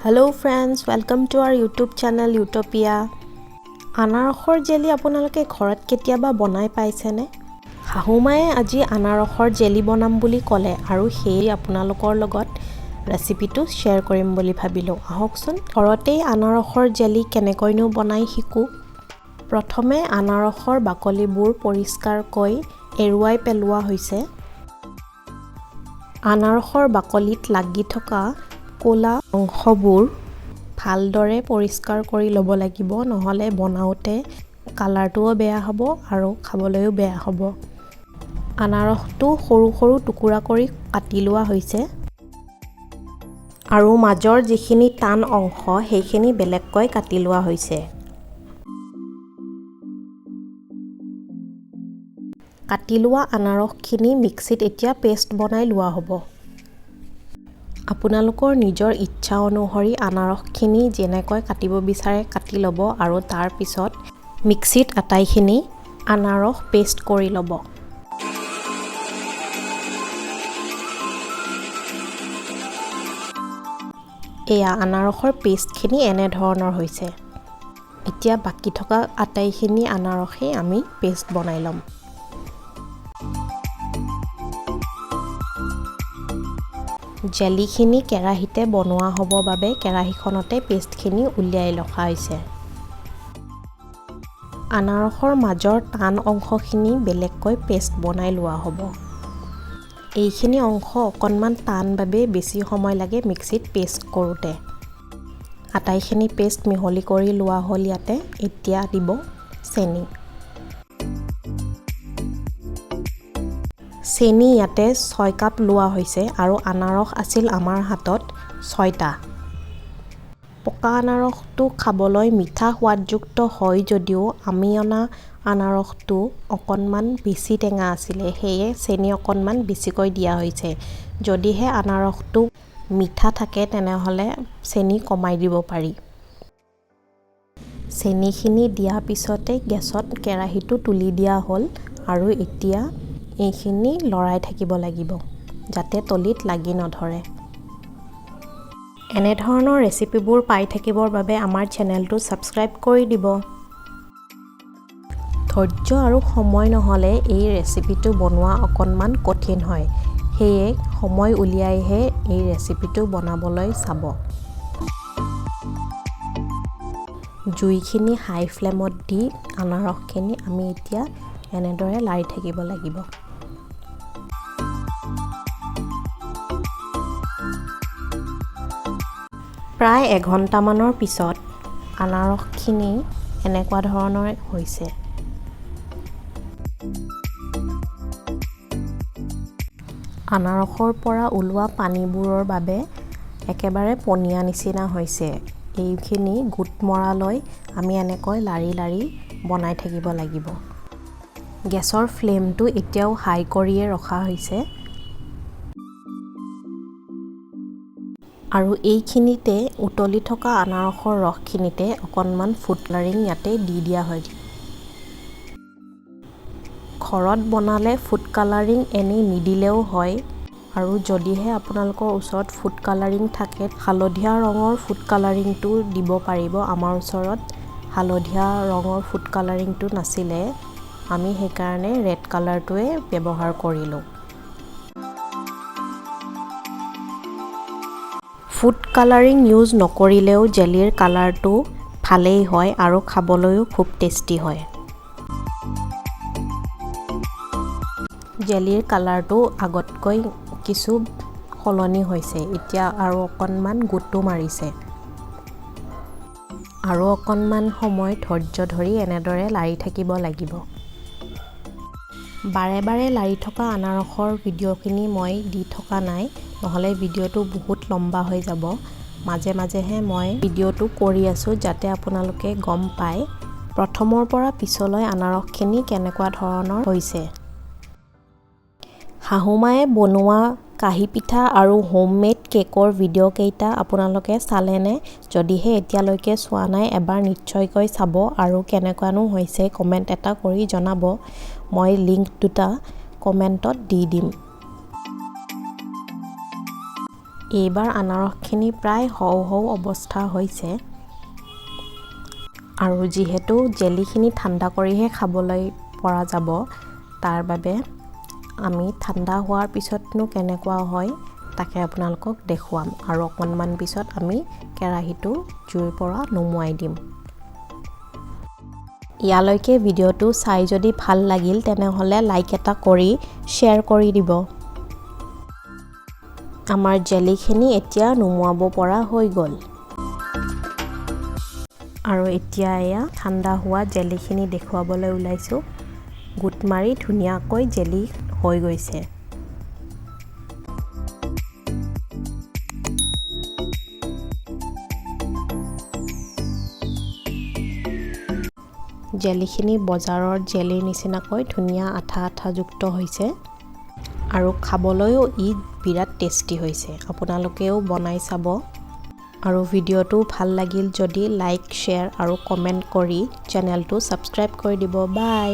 Hello friends, welcome to our YouTube channel Utopia. আনাৰসৰ jelly আপোনালোকে ঘৰত কেতিয়াবা বনাই পাইছেনে? শাহুমায়ে আজি আনাৰসৰ জেলি বনাম বুলি ক'লে আৰু সেই আপোনালোকৰ লগত ৰেচিপিটো শ্বেয়াৰ কৰিম বুলি ভাবিলো। আহকচোন ঘৰতেই আনাৰসৰ জেলি কেনেকৈনো বনাই শিকো। প্ৰথমে আনাৰসৰ বাকলিবোৰ পৰিষ্কাৰকৈ এৰুৱাই পেলোৱা হৈছে। আনাৰসৰ বাকলিত লাগি থকা কোলা অংশবোৰ ভালদৰে পৰিষ্কাৰ কৰি ল'ব লাগিব, নহলে বনাওতে কালাৰটোও বেয়া হ'ব আৰু খাবলৈও বেয়া হ'ব। আনাৰসটো সৰু সৰু টুকুৰা কৰি কাটি লোৱা হৈছে আৰু মাজৰ যিখিনি টান অংশ সেইখিনি বেলেগকৈ কাটি লোৱা হৈছে। কাটি লোৱা আনাৰসখিনি মিক্সিত এতিয়া পেষ্ট বনাই লোৱা হ'ব। আপোনালোকৰ নিজৰ ইচ্ছা অনুসৰি আনাৰসখিনি যেনেকৈ কাটিব বিচাৰে কাটি ল'ব আৰু তাৰ পিছত মিক্সিত আটাইখিনি আনাৰস পেষ্ট কৰি ল'ব। এয়া আনাৰসৰ পেষ্টখিনি এনে ধৰণৰ হৈছে। এতিয়া বাকি থকা আটাইখিনি আনাৰসে আমি পেষ্ট বনাই ল'ম। জেলিখিনি কেৰাহীতে বনোৱা হ'ব বাবে কেৰাহীখনতে পেষ্টখিনি উলিয়াই ৰখা হৈছে। আনাৰসৰ মাজৰ টান অংশখিনি বেলেগকৈ পেষ্ট বনাই লোৱা হ'ব। এইখিনি অংশ অকণমান টান বাবে বেছি সময় লাগে মিক্সিত পেষ্ট কৰোঁতে। আটাইখিনি পেষ্ট মিহলি কৰি লোৱা হ'ল ইয়াতে। এতিয়া দিব চেনি। চেনি ইয়াতে 6 কাপ লোৱা হৈছে আৰু আনাৰস আছিল আমাৰ হাতত 6টা। পকা আনাৰসটো খাবলৈ মিঠা সোৱাদযুক্ত হয় যদিও আমি অনা আনাৰসটো অকণমান বেছি টেঙা আছিলে, সেয়ে চেনি অকণমান বেছিকৈ দিয়া হৈছে। যদিহে আনাৰসটো মিঠা থাকে তেনেহ'লে চেনি কমাই দিব পাৰি। চেনিখিনি দিয়াৰ পিছতে গেছত কেৰাহীটো তুলি দিয়া হ'ল আৰু এতিয়া এইখিনি লৰাই থাকিব লাগিব যাতে তলিত লাগি নধৰে। এনে ধৰণৰ ৰেচিপিবোৰ পাই থাকিবৰ বাবে আমাৰ চেনেলটো ছাবস্ক্ৰাইব কৰি দিব। ধৈৰ্য আৰু সময় নহ'লে এই ৰেচিপিটো বনোৱা অকণমান কঠিন হয়, সেয়ে সময় উলিয়াইহে এই ৰেচিপিটো বনাবলৈ চাব। জুইখিনি হাই ফ্লেমত দি আনাৰসখিনি আমি এতিয়া এনেদৰে লাৰি থাকিব লাগিব। প্ৰায় এঘণ্টামানৰ পিছত আনাৰসখিনি এনেকুৱা ধৰণৰ হৈছে। আনাৰসৰ পৰা ওলোৱা পানীবোৰৰ বাবে একেবাৰে পনীয়া নিচিনা হৈছে। এইখিনি গোট মৰালৈ আমি এনেকৈ লাৰি লাৰি বনাই থাকিব লাগিব। গেছৰ ফ্লেমটো এতিয়াও হাই কৰিয়ে ৰখা হৈছে আৰু এইখিনিতে উতলি থকা আনাৰসৰ ৰসখিনিতে অকণমান ফুড কালাৰিং ইয়াতে দি দিয়া হয়। ঘৰত বনালে ফুড কালাৰিং এনেই নিদিলেও হয় আৰু যদিহে আপোনালোকৰ ওচৰত ফুড কালাৰিং থাকে হালধীয়া ৰঙৰ ফুড কালাৰিংটো দিব পাৰিব। আমাৰ ওচৰত হালধীয়া ৰঙৰ ফুড কালাৰিংটো নাছিলে, আমি সেইকাৰণে ৰেড কালাৰটোৱে ব্যৱহাৰ কৰিলোঁ। ফুড কালাৰিং ইউজ নকৰিলেও জেলিৰ কালাৰটো ভালেই হয় আৰু খাবলৈও খুব টেষ্টি হয়। জেলিৰ কালাৰটো আগতকৈ কিছু সলনি হৈছে, এতিয়া আৰু অকণমান গোটো মাৰিছে। আৰু অকণমান সময় ধৈৰ্য ধৰি এনেদৰে লাৰি থাকিব লাগিব। বাৰে বাৰে লাৰি থকা আনাৰসৰ ভিডিঅ'খিনি মই দি থকা নাই, নহ'লে ভিডিঅ'টো বহুত লম্বা হৈ যাব। মাজে মাজেহে মই ভিডিঅ'টো কৰি আছোঁ যাতে আপোনালোকে গম পায় প্ৰথমৰ পৰা পিছলৈ আনাৰসখিনি কেনেকুৱা ধৰণৰ হৈছে। শাহুমায়ে বনোৱা কাহি পিঠা আৰু হোমমেড কেকৰ ভিডিঅ' কেইটা আপোনালোকে চালেনে? যদিহে এতিয়ালৈকে চোৱা নাই এবাৰ নিশ্চয়কৈ চাব আৰু কেনেকুৱানো হৈছে কমেণ্ট এটা কৰি জনাব। মই লিংক দুটা কমেণ্টত দি দিম। এইবাৰ আনাৰসখিনি প্ৰায় হও হও অৱস্থা হৈছে আৰু যিহেতু জেলিখিনি ঠাণ্ডা কৰিহে খাবলৈ পৰা যাব তাৰ বাবে আমি ঠাণ্ডা হোৱাৰ পিছতনো কেনেকুৱা হয় তাকে আপোনালোকক দেখুৱাম আৰু অকণমান পিছত আমি কেৰাহীটো জুইৰ পৰা নুমুৱাই দিম ইয়ালৈকে ভিডিঅ'টো চাই যদি ভাল লাগিল তেনেহ'লে লাইক এটা কৰি শ্বেয়াৰ কৰি দিব আমাৰ জেলিখিনি এতিয়া নুমুৱাব পৰা হৈ গ'ল আৰু এতিয়া এয়া ঠাণ্ডা হোৱা জেলিখিনি দেখুৱাবলৈ ওলাইছোঁ গুট মাৰি ধুনীয়াকৈ জেলি হৈ গৈছে জেলিখিনি বজাৰৰ জেলিৰ নিচিনাকৈ ধুনীয়া আঠা আঠাযুক্ত হৈছে আৰু খাবলৈও ই বিৰাট টেষ্টি হৈছে আপোনালোকেও বনাই চাব আৰু ভিডিঅ'টো ভাল লাগিল যদি লাইক শ্বেয়াৰ আৰু কমেণ্ট কৰি চেনেলটো ছাবস্ক্ৰাইব কৰি দিব বাই